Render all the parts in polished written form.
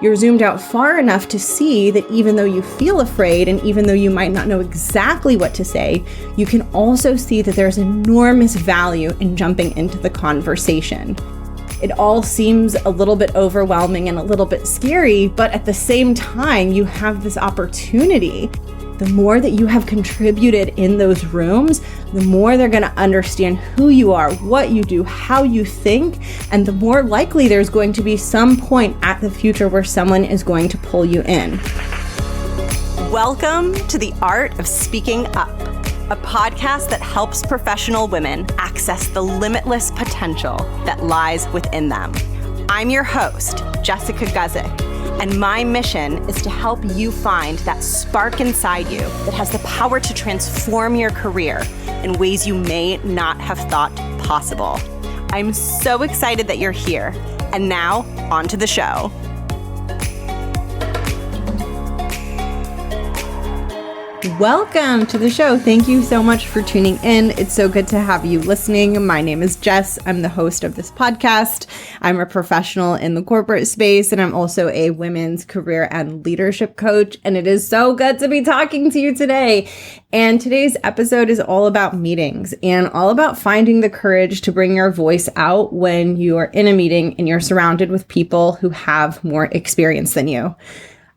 You're zoomed out far enough to see that even though you feel afraid and even though you might not know exactly what to say, you can also see that there's enormous value in jumping into the conversation. It all seems a little bit overwhelming and a little bit scary, but at the same time, you have this opportunity. The more that you have contributed in those rooms, the more they're going to understand who you are, what you do, how you think, and the more likely there's going to be some point at the future where someone is going to pull you in. Welcome to The Art of Speaking Up, a podcast that helps professional women access the limitless potential that lies within them. I'm your host, Jessica Guzik. And my mission is to help you find that spark inside you that has the power to transform your career in ways you may not have thought possible. I'm so excited that you're here. And now, on to the show. Welcome to the show. Thank you so much for tuning in. It's so good to have you listening. My name is Jess. I'm the host of this podcast. I'm a professional in the corporate space, and I'm also a women's career and leadership coach. And it is so good to be talking to you today. And today's episode is all about meetings and all about finding the courage to bring your voice out when you are in a meeting and you're surrounded with people who have more experience than you.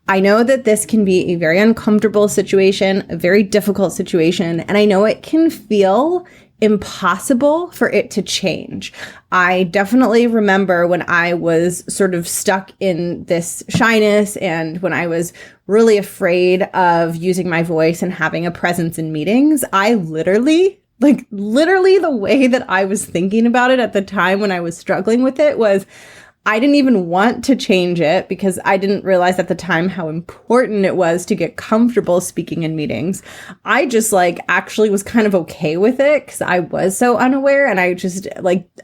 I know that this can be a very uncomfortable situation, a very difficult situation, and I know it can feel impossible for it to change. I definitely remember when I was sort of stuck in this shyness and when I was really afraid of using my voice and having a presence in meetings. I literally the way that I was thinking about it at the time when I was struggling with it was I didn't even want to change it because I didn't realize at the time how important it was to get comfortable speaking in meetings. I just actually was kind of okay with it because I was so unaware and I just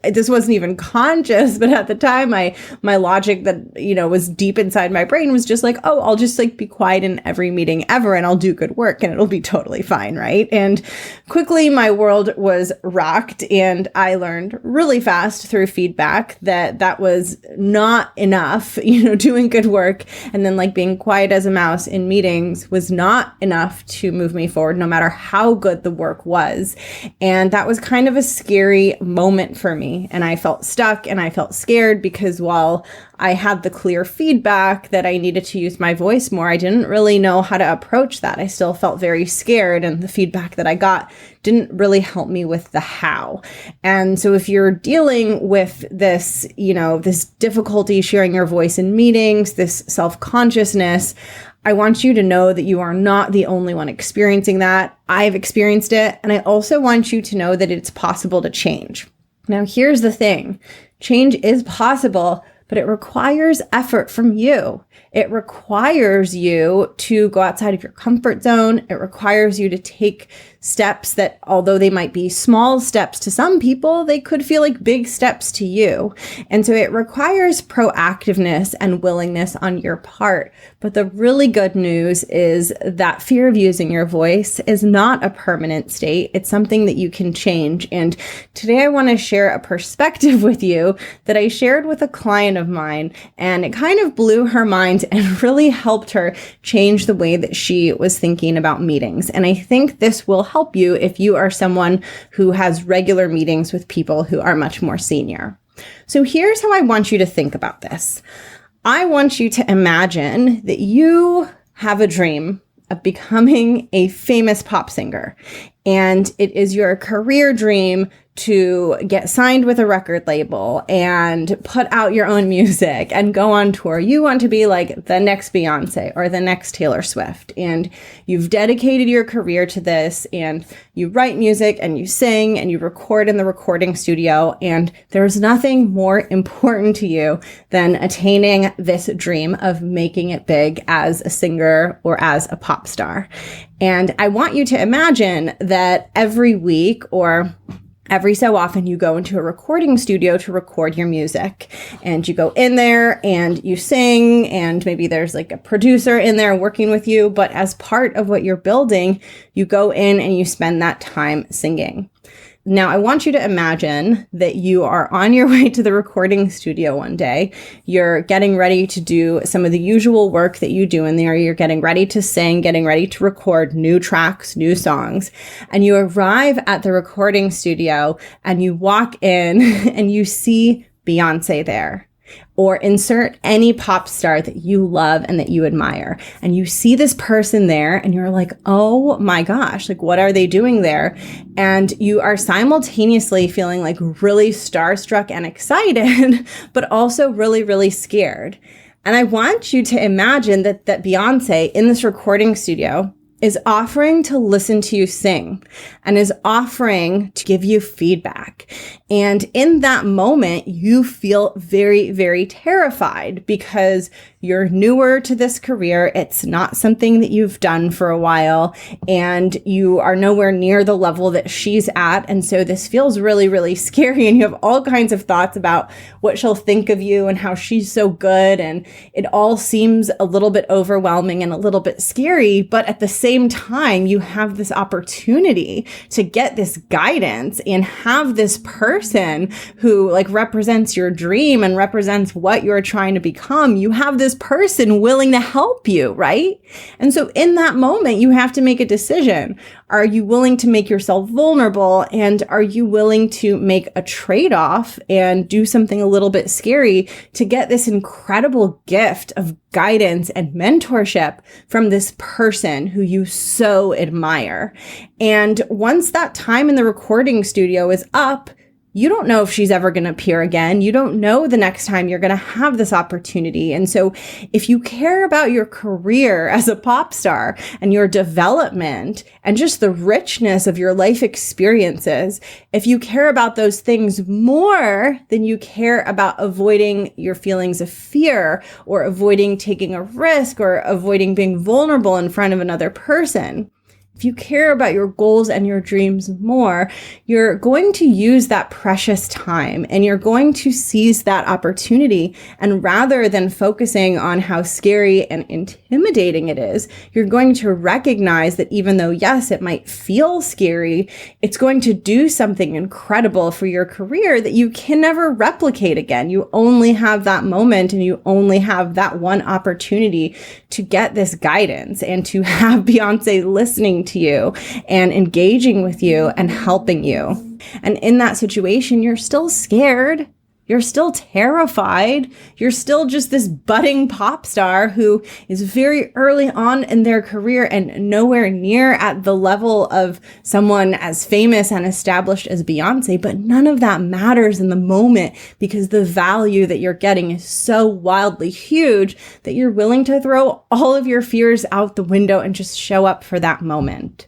this wasn't even conscious. But at the time, my logic that, was deep inside my brain was just I'll just be quiet in every meeting ever and I'll do good work and it'll be totally fine. Right. And quickly my world was rocked and I learned really fast through feedback that was not enough, doing good work and then being quiet as a mouse in meetings was not enough to move me forward, no matter how good the work was. And that was kind of a scary moment for me. And I felt stuck and I felt scared because while I had the clear feedback that I needed to use my voice more, I didn't really know how to approach that. I still felt very scared and the feedback that I got didn't really help me with the how. And so if you're dealing with this, this difficulty sharing your voice in meetings, this self-consciousness, I want you to know that you are not the only one experiencing that. I've experienced it. And I also want you to know that it's possible to change. Now, here's the thing. Change is possible, but it requires effort from you. It requires you to go outside of your comfort zone. It requires you to take steps that, although they might be small steps to some people, they could feel like big steps to you. And so it requires proactiveness and willingness on your part. But the really good news is that fear of using your voice is not a permanent state. It's something that you can change. And today I want to share a perspective with you that I shared with a client of mine, and it kind of blew her mind and really helped her change the way that she was thinking about meetings. And I think this will help you if you are someone who has regular meetings with people who are much more senior. So here's how I want you to think about this. I want you to imagine that you have a dream of becoming a famous pop singer, and it is your career dream to get signed with a record label and put out your own music and go on tour. You want to be like the next Beyonce or the next Taylor Swift. And you've dedicated your career to this, and you write music and you sing and you record in the recording studio. And there's nothing more important to you than attaining this dream of making it big as a singer or as a pop star. And I want you to imagine that every week or every so often you go into a recording studio to record your music, and you go in there and you sing, and maybe there's like a producer in there working with you. But as part of what you're building, you go in and you spend that time singing. Now, I want you to imagine that you are on your way to the recording studio one day. You're getting ready to do some of the usual work that you do in there. You're getting ready to sing, getting ready to record new tracks, new songs. And you arrive at the recording studio and you walk in and you see Beyonce there. Or insert any pop star that you love and that you admire. And you see this person there and you're like, oh my gosh, like what are they doing there? And you are simultaneously feeling like really starstruck and excited, but also really, really scared. And I want you to imagine that Beyonce in this recording studio is offering to listen to you sing and is offering to give you feedback. And in that moment, you feel very, very terrified because you're newer to this career. It's not something that you've done for a while, and you are nowhere near the level that she's at. And so this feels really, really scary. And you have all kinds of thoughts about what she'll think of you and how she's so good. And it all seems a little bit overwhelming and a little bit scary. But at the same time, you have this opportunity to get this guidance and have this person who like represents your dream and represents what you're trying to become. You have this person willing to help you, right? And so in that moment, you have to make a decision. Are you willing to make yourself vulnerable? And are you willing to make a trade-off and do something a little bit scary to get this incredible gift of guidance and mentorship from this person who you so admire? And once that time in the recording studio is up, you don't know if she's ever going to appear again. You don't know the next time you're going to have this opportunity. And so if you care about your career as a pop star and your development and just the richness of your life experiences, if you care about those things more than you care about avoiding your feelings of fear or avoiding taking a risk or avoiding being vulnerable in front of another person, if you care about your goals and your dreams more, you're going to use that precious time and you're going to seize that opportunity. And rather than focusing on how scary and intimidating it is, you're going to recognize that even though, yes, it might feel scary, it's going to do something incredible for your career that you can never replicate again. You only have that moment and you only have that one opportunity to get this guidance and to have Beyonce listening to you and engaging with you and helping you. And in that situation, you're still scared. You're still terrified. You're still just this budding pop star who is very early on in their career and nowhere near at the level of someone as famous and established as Beyonce. But none of that matters in the moment because the value that you're getting is so wildly huge that you're willing to throw all of your fears out the window and just show up for that moment.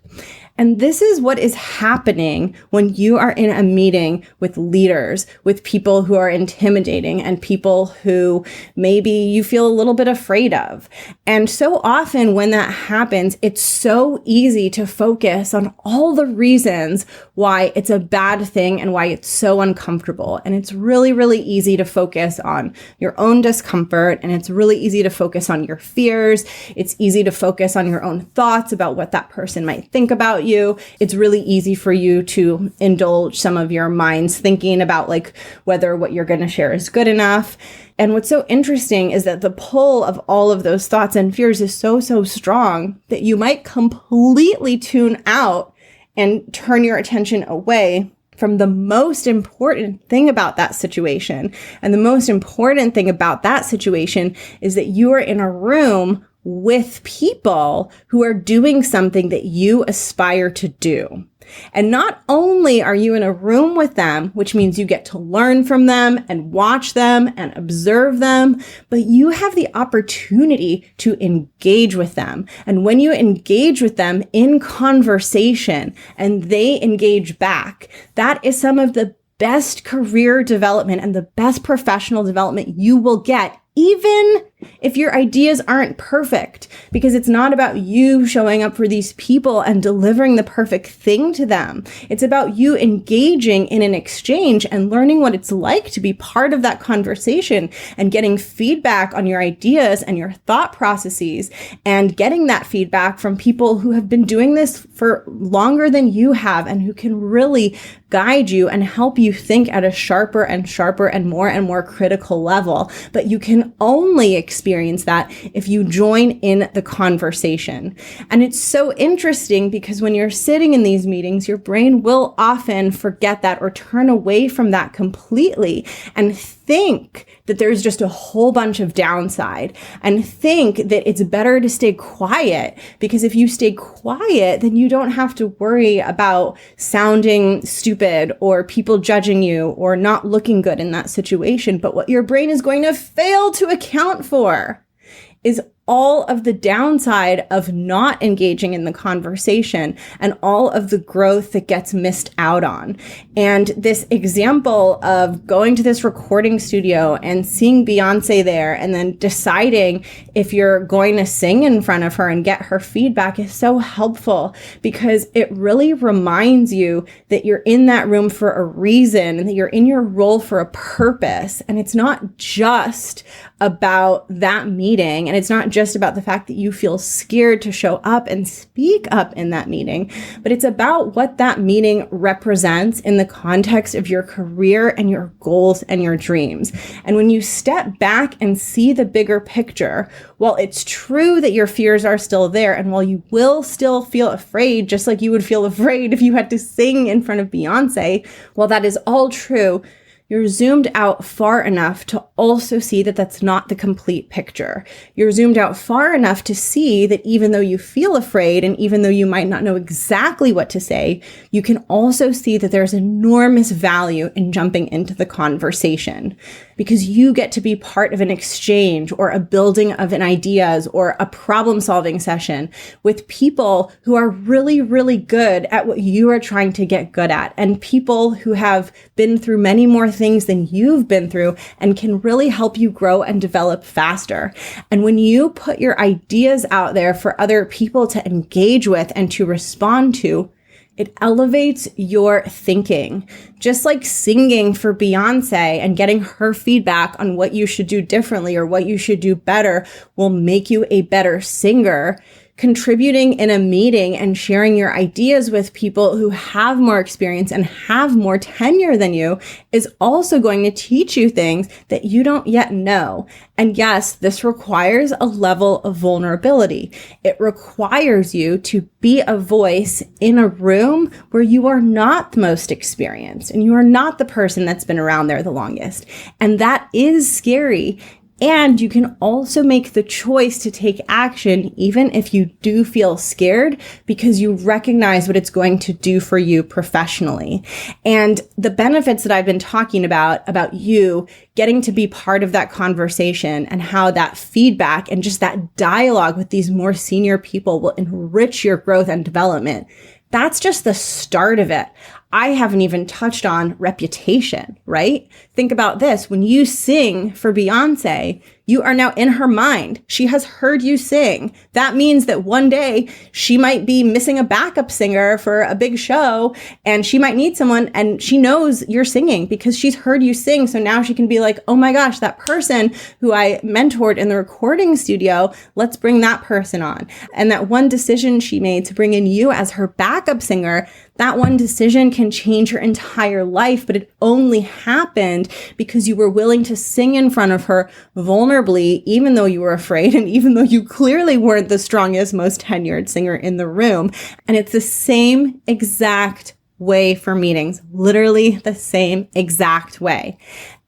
And this is what is happening when you are in a meeting with leaders, with people who are intimidating and people who maybe you feel a little bit afraid of. And so often when that happens, it's so easy to focus on all the reasons why it's a bad thing and why it's so uncomfortable. And it's really, really easy to focus on your own discomfort. And it's really easy to focus on your fears. It's easy to focus on your own thoughts about what that person might think about you. It's really easy for you to indulge some of your mind's thinking about like whether what you're going to share is good enough. And what's so interesting is that the pull of all of those thoughts and fears is so, so strong that you might completely tune out and turn your attention away from the most important thing about that situation. And the most important thing about that situation is that you are in a room with people who are doing something that you aspire to do. And not only are you in a room with them, which means you get to learn from them and watch them and observe them, but you have the opportunity to engage with them. And when you engage with them in conversation and they engage back, that is some of the best career development and the best professional development you will get, even if your ideas aren't perfect, because it's not about you showing up for these people and delivering the perfect thing to them. It's about you engaging in an exchange and learning what it's like to be part of that conversation and getting feedback on your ideas and your thought processes, and getting that feedback from people who have been doing this for longer than you have and who can really guide you and help you think at a sharper and more critical level. But you can only experience that if you join in the conversation. And it's so interesting because when you're sitting in these meetings, your brain will often forget that or turn away from that completely and think that there's just a whole bunch of downside, and think that it's better to stay quiet, because if you stay quiet, then you don't have to worry about sounding stupid or people judging you or not looking good in that situation. But what your brain is going to fail to account for is all of the downside of not engaging in the conversation and all of the growth that gets missed out on. And this example of going to this recording studio and seeing Beyonce there and then deciding if you're going to sing in front of her and get her feedback is so helpful, because it really reminds you that you're in that room for a reason and that you're in your role for a purpose. And it's not just about that meeting, and it's not just about the fact that you feel scared to show up and speak up in that meeting, but it's about what that meeting represents in the context of your career and your goals and your dreams. And when you step back and see the bigger picture, while it's true that your fears are still there, and while you will still feel afraid, just like you would feel afraid if you had to sing in front of Beyonce, while that is all true, you're zoomed out far enough to also see that that's not the complete picture. You're zoomed out far enough to see that even though you feel afraid, and even though you might not know exactly what to say, you can also see that there's enormous value in jumping into the conversation, because you get to be part of an exchange or a building of an ideas or a problem-solving session with people who are really, really good at what you are trying to get good at, and people who have been through many more things than you've been through and can really help you grow and develop faster. And when you put your ideas out there for other people to engage with and to respond to, it elevates your thinking. Just like singing for Beyonce and getting her feedback on what you should do differently or what you should do better will make you a better singer. Contributing in a meeting and sharing your ideas with people who have more experience and have more tenure than you is also going to teach you things that you don't yet know. And yes, this requires a level of vulnerability. It requires you to be a voice in a room where you are not the most experienced and you are not the person that's been around there the longest. And that is scary. And you can also make the choice to take action even if you do feel scared, because you recognize what it's going to do for you professionally. And the benefits that I've been talking about you getting to be part of that conversation and how that feedback and just that dialogue with these more senior people will enrich your growth and development. That's just the start of it. I haven't even touched on reputation, right? Think about this. When you sing for Beyonce, you are now in her mind. She has heard you sing. That means that one day she might be missing a backup singer for a big show, and she might need someone, and she knows you're singing because she's heard you sing. So now she can be like, oh my gosh, that person who I mentored in the recording studio, let's bring that person on. And that one decision she made to bring in you as her backup singer, that one decision can change your entire life, but it only happened because you were willing to sing in front of her vulnerably, even though you were afraid and even though you clearly weren't the strongest, most tenured singer in the room. And it's the same exact way for meetings, literally the same exact way.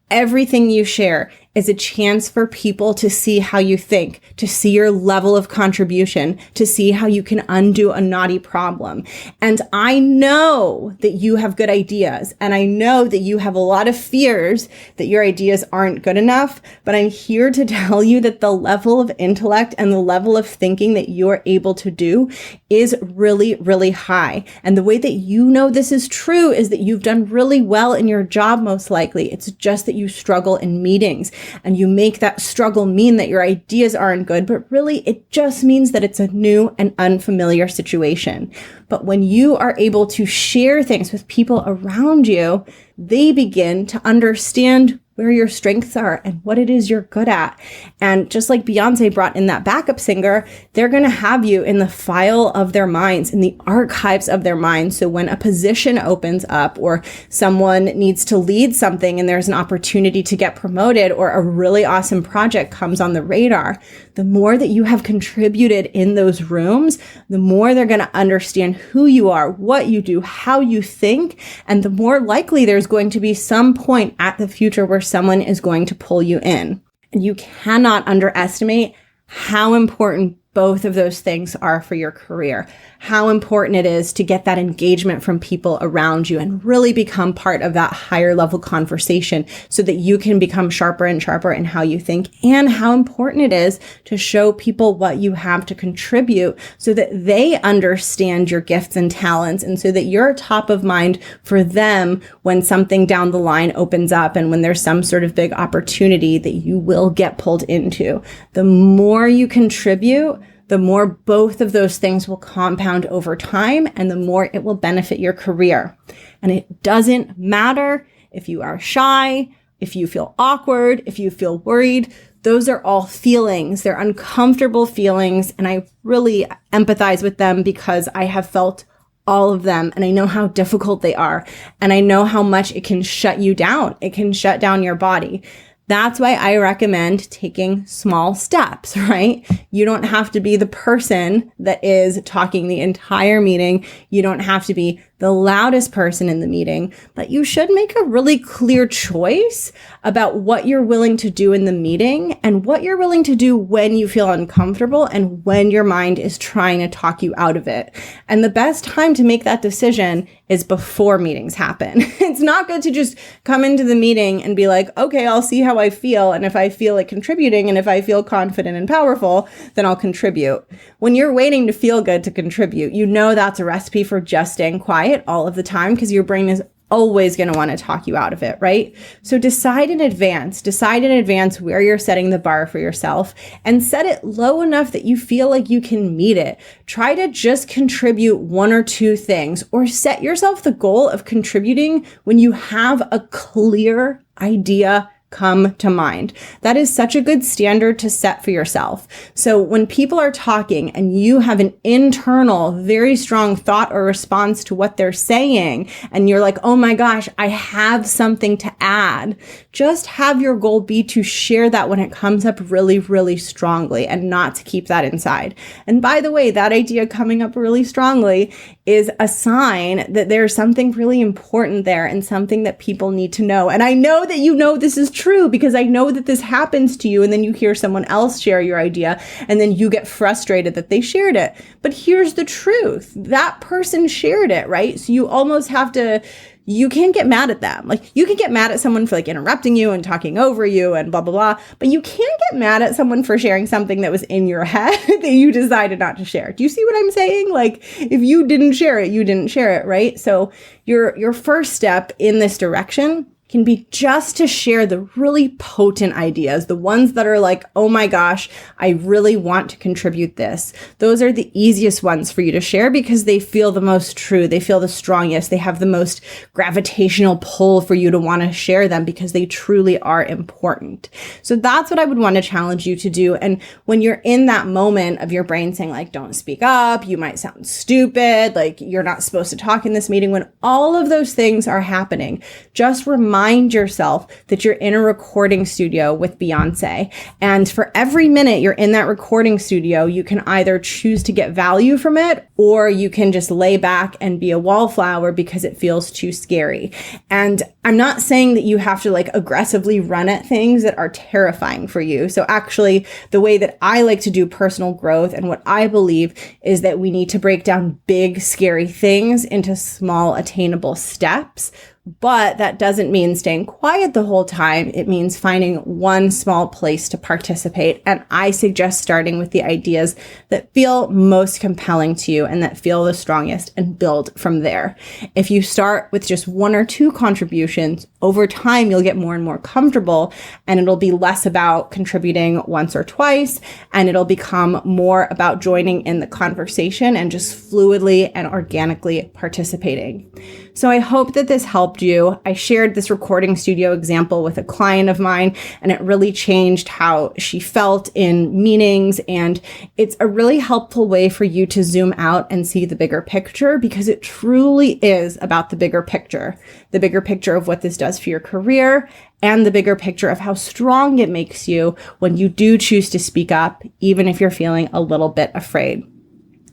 Everything you share is a chance for people to see how you think, to see your level of contribution, to see how you can undo a knotty problem. And I know that you have good ideas, and I know that you have a lot of fears that your ideas aren't good enough, but I'm here to tell you that the level of intellect and the level of thinking that you're able to do is really, really high. And the way that you know this is true is that you've done really well in your job, most likely. It's just that you struggle in meetings. and you make that struggle mean that your ideas aren't good, but really it just means that it's a new and unfamiliar situation. But when you are able to share things with people around you, they begin to understand where your strengths are and what it is you're good at. And just like Beyonce brought in that backup singer, they're going to have you in the file of their minds, in the archives of their minds. So when a position opens up or someone needs to lead something and there's an opportunity to get promoted or a really awesome project comes on the radar, the more that you have contributed in those rooms, the more they're going to understand who you are, what you do, how you think, and the more likely there's going to be some point at the future where someone is going to pull you in. And you cannot underestimate how important both of those things are for your career, how important it is to get that engagement from people around you and really become part of that higher level conversation so that you can become sharper and sharper in how you think, and how important it is to show people what you have to contribute so that they understand your gifts and talents and so that you're top of mind for them when something down the line opens up and when there's some sort of big opportunity that you will get pulled into. The more you contribute, the more both of those things will compound over time and the more it will benefit your career. And it doesn't matter if you are shy, if you feel awkward, if you feel worried. Those are all feelings. They're uncomfortable feelings. And I really empathize with them because I have felt all of them and I know how difficult they are. And I know how much it can shut you down. It can shut down your body. That's why I recommend taking small steps, right? You don't have to be the person that is talking the entire meeting. You don't have to be the loudest person in the meeting, but you should make a really clear choice about what you're willing to do in the meeting and what you're willing to do when you feel uncomfortable and when your mind is trying to talk you out of it. And the best time to make that decision is before meetings happen. It's not good to just come into the meeting and be like, okay, I'll see how I feel. And if I feel like contributing and if I feel confident and powerful, then I'll contribute. When you're waiting to feel good to contribute, you know that's a recipe for just staying quiet all of the time because your brain is always going to want to talk you out of it, right? So decide in advance where you're setting the bar for yourself and set it low enough that you feel like you can meet it. Try to just contribute one or two things or set yourself the goal of contributing when you have a clear idea come to mind. That is such a good standard to set for yourself. So when people are talking and you have an internal, very strong thought or response to what they're saying, and you're like, oh my gosh, I have something to add, just have your goal be to share that when it comes up really, really strongly and not to keep that inside. And by the way, that idea coming up really strongly is a sign that there's something really important there and something that people need to know. And I know that you know this is true because I know that this happens to you and then you hear someone else share your idea and then you get frustrated that they shared it. But here's the truth. That person shared it, right? So you almost have to, you can't get mad at them. Like you can get mad at someone for like interrupting you and talking over you and blah, blah, blah. But you can't get mad at someone for sharing something that was in your head that you decided not to share. Do you see what I'm saying? Like if you didn't share it, you didn't share it, right? So your first step in this direction can be just to share the really potent ideas, the ones that are like, oh my gosh, I really want to contribute this. Those are the easiest ones for you to share because they feel the most true. They feel the strongest. They have the most gravitational pull for you to want to share them because they truly are important. So that's what I would want to challenge you to do. And when you're in that moment of your brain saying like, don't speak up, you might sound stupid, like you're not supposed to talk in this meeting, when all of those things are happening, just remind yourself that you're in a recording studio with Beyonce. And for every minute you're in that recording studio, you can either choose to get value from it or you can just lay back and be a wallflower because it feels too scary. And I'm not saying that you have to like aggressively run at things that are terrifying for you. So actually the way that I like to do personal growth and what I believe is that we need to break down big, scary things into small, attainable steps But that doesn't mean staying quiet the whole time. It means finding one small place to participate. And I suggest starting with the ideas that feel most compelling to you and that feel the strongest and build from there. If you start with just one or two contributions, over time, you'll get more and more comfortable, and it'll be less about contributing once or twice, and it'll become more about joining in the conversation and just fluidly and organically participating. So I hope that this helped you. I shared this recording studio example with a client of mine, and it really changed how she felt in meetings. And it's a really helpful way for you to zoom out and see the bigger picture, because it truly is about the bigger picture of what this does for your career, and the bigger picture of how strong it makes you when you do choose to speak up, even if you're feeling a little bit afraid.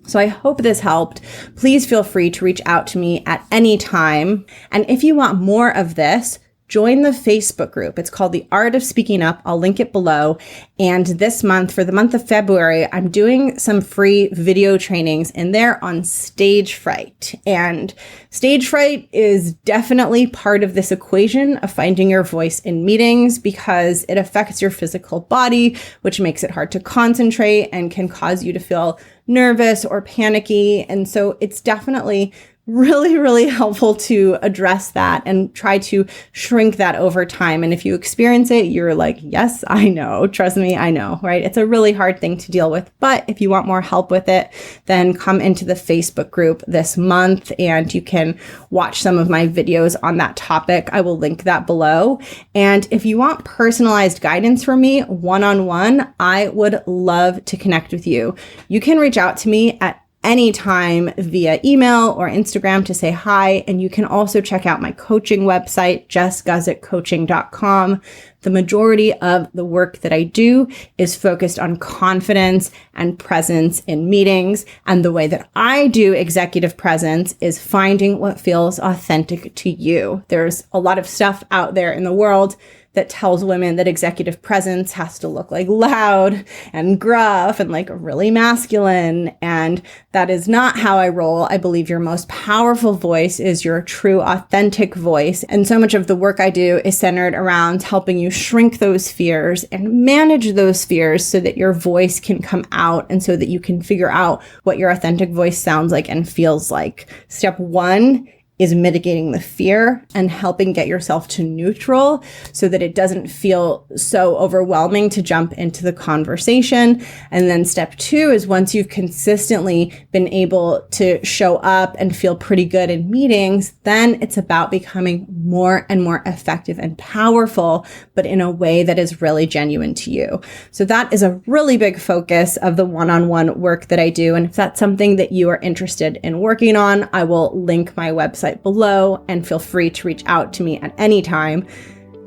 So I hope this helped. Please feel free to reach out to me at any time. And if you want more of this, join the Facebook group. It's called The Art of Speaking Up. I'll link it below. And this month, for the month of February, I'm doing some free video trainings in there on stage fright. And stage fright is definitely part of this equation of finding your voice in meetings, because it affects your physical body, which makes it hard to concentrate and can cause you to feel nervous or panicky. And so it's definitely really, really helpful to address that and try to shrink that over time. And if you experience it, you're like, yes, I know. Trust me, I know, right? It's a really hard thing to deal with. But if you want more help with it, then come into the Facebook group this month and you can watch some of my videos on that topic. I will link that below. And if you want personalized guidance from me one-on-one, I would love to connect with you. You can reach out to me at anytime via email or Instagram to say hi. And you can also check out my coaching website, jessguzikcoaching.com. The majority of the work that I do is focused on confidence and presence in meetings. And the way that I do executive presence is finding what feels authentic to you. There's a lot of stuff out there in the world that tells women that executive presence has to look like loud and gruff and like really masculine. And that is not how I roll. I believe your most powerful voice is your true, authentic voice. And so much of the work I do is centered around helping you shrink those fears and manage those fears so that your voice can come out and so that you can figure out what your authentic voice sounds like and feels like. Step one is mitigating the fear and helping get yourself to neutral so that it doesn't feel so overwhelming to jump into the conversation. And then step two is, once you've consistently been able to show up and feel pretty good in meetings, then it's about becoming more and more effective and powerful, but in a way that is really genuine to you. So that is a really big focus of the one-on-one work that I do. And if that's something that you are interested in working on, I will link my website below, and feel free to reach out to me at any time.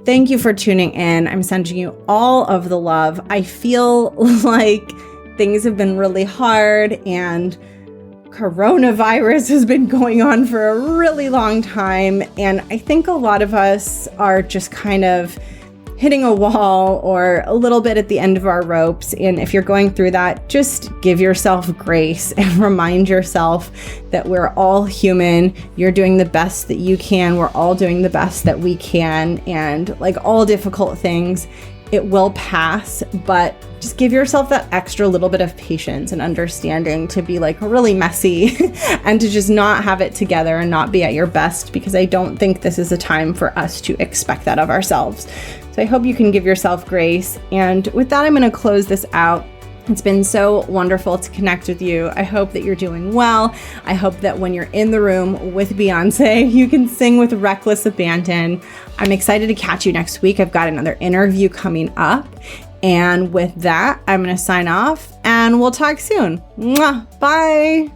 Thank you for tuning in. I'm sending you all of the love. I feel like things have been really hard, and coronavirus has been going on for a really long time. And I think a lot of us are just kind of hitting a wall or a little bit at the end of our ropes. And if you're going through that, just give yourself grace and remind yourself that we're all human. You're doing the best that you can. We're all doing the best that we can. And like all difficult things, it will pass, but just give yourself that extra little bit of patience and understanding to be like really messy and to just not have it together and not be at your best, because I don't think this is a time for us to expect that of ourselves. So I hope you can give yourself grace. And with that, I'm going to close this out. It's been so wonderful to connect with you. I hope that you're doing well. I hope that when you're in the room with Beyonce, you can sing with reckless abandon. I'm excited to catch you next week. I've got another interview coming up. And with that, I'm going to sign off and we'll talk soon. Mwah. Bye.